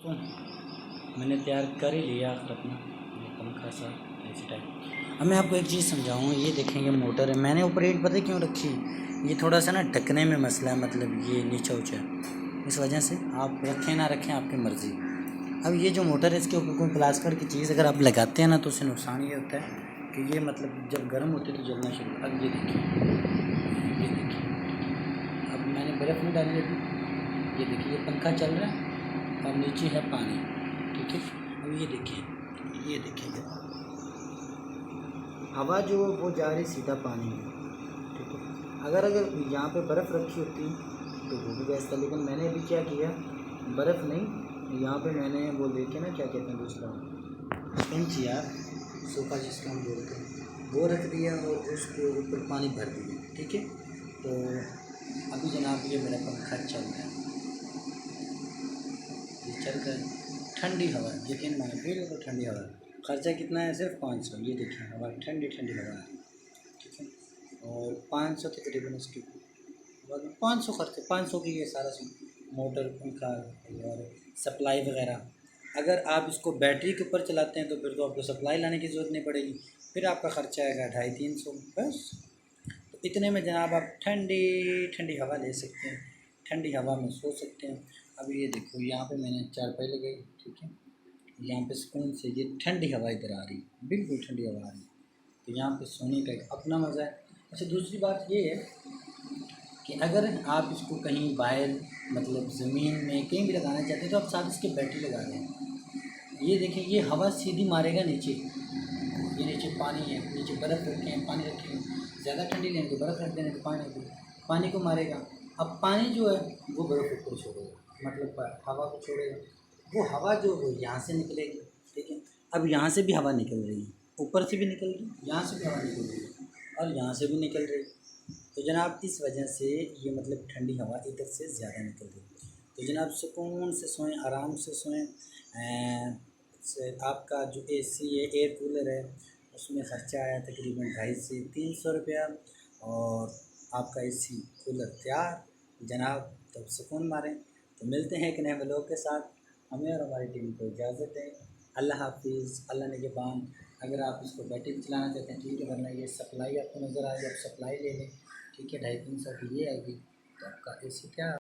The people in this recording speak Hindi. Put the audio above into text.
दोस्तों मैंने तैयार कर ही लिया आखिर अपना ये पंखा सा ऐसे टाइप। अब मैं आपको एक चीज़ समझाऊँ, ये देखें ये मोटर है, मैंने ऊपर ईंट पता क्यों रखी, ये थोड़ा सा ना ढकने में मसला है, मतलब ये नीचा ऊँचा है, इस वजह से आप रखें ना रखें आपकी मर्ज़ी। अब ये जो मोटर है इसके ऊपर कोई प्लास्टिक की चीज़ अगर आप लगाते हैं ना तो उससे नुकसान ये होता है कि ये मतलब जब गर्म होती है तो जलना शुरू। अब ये देखिए, अब मैंने बर्फ़ नहीं डाली अभी, ये देखिए ये पंखा चल रहा है और नीचे है पानी, ठीक है। अब ये देखिए हवा जो वो जा रही सीधा पानी में, ठीक है। अगर यहाँ पे बर्फ़ रखी होती तो वो भी बेस्ट था, लेकिन मैंने अभी क्या किया, बर्फ़ नहीं, यहाँ पे मैंने वो लेके ना क्या कहते हैं दूसरा स्पंज यार, सोफ़ा जिसको हम बोलते हैं, वो रख दिया और उसके ऊपर पानी भर दिया, ठीक है। तो अभी जनाब ये मेरा पंखा चल रहा है, ये चल रहा है, ठंडी हवा है, यकीन माने बिल्कुल ठंडी हवा है। ख़र्चा कितना है, सिर्फ 500। ये देखिए हवा ठंडी ठंडी हवा है, ठीक है। और 500 तकरीबन इसकी 500 खर्चे, 500 की ये सारा मोटर पंखा और सप्लाई वगैरह। अगर आप इसको बैटरी के ऊपर चलाते हैं तो फिर तो आपको सप्लाई लाने की ज़रूरत नहीं पड़ेगी, फिर आपका ख़र्चा आएगा 250-300 बस। तो इतने में जनाब आप ठंडी ठंडी हवा ले सकते हैं, ठंडी हवा में सो सकते हैं। अब ये देखो यहाँ पे मैंने चारपाई लगाई, ठीक है, यहाँ पे सुकून से ये ठंडी हवा इधर आ रही, बिल्कुल ठंडी हवा आ रही, तो यहाँ पे सोने का एक अपना मज़ा है। अच्छा दूसरी बात ये है कि अगर आप इसको कहीं बाहर मतलब ज़मीन में कहीं भी लगाना चाहते हैं तो आप साथ इसके बैटरी लगा दें। ये देखें ये हवा सीधी मारेगा नीचे, ये नीचे पानी है, नीचे बर्फ़ रखे हैं, पानी रखे हैं, ज़्यादा ठंडी लेंगे तो बर्फ़ रख देने तो पानी को मारेगा। अब पानी जो है वो बर्फ़ ऊपर छोड़ेगा, मतलब हवा को छोड़ेगा, वो हवा जो वो यहाँ से निकलेगी, ठीक है। अब यहाँ से भी हवा निकल रही है, ऊपर से भी निकल रही है, यहाँ से भी हवा निकल रही है और यहाँ से भी निकल रही है। तो जनाब इस वजह से ये मतलब ठंडी हवा इधर से ज़्यादा निकल रही है। तो जनाब सुकून से सोएं, आराम से सोएं। आपका जो एसी है, एयर कूलर है, उसमें ख़र्चा आया तकरीबन 250 से 300 रुपया और आपका एसी कूलर तैयार जनाब। तब सुकून मारें। तो मिलते हैं एक नए व्लॉग के साथ, हमें और हमारी टीम को इजाज़त दें। अल्लाह हाफिज़, अल्लाह निगहबान। अगर आप इसको बैटरी में चलाना चाहते हैं ठीक है, वरना ये सप्लाई आपको नज़र आ जाए, आप सप्लाई ले लें, ठीक है। 250-300 की ये आएगी तो आपका एसी क्या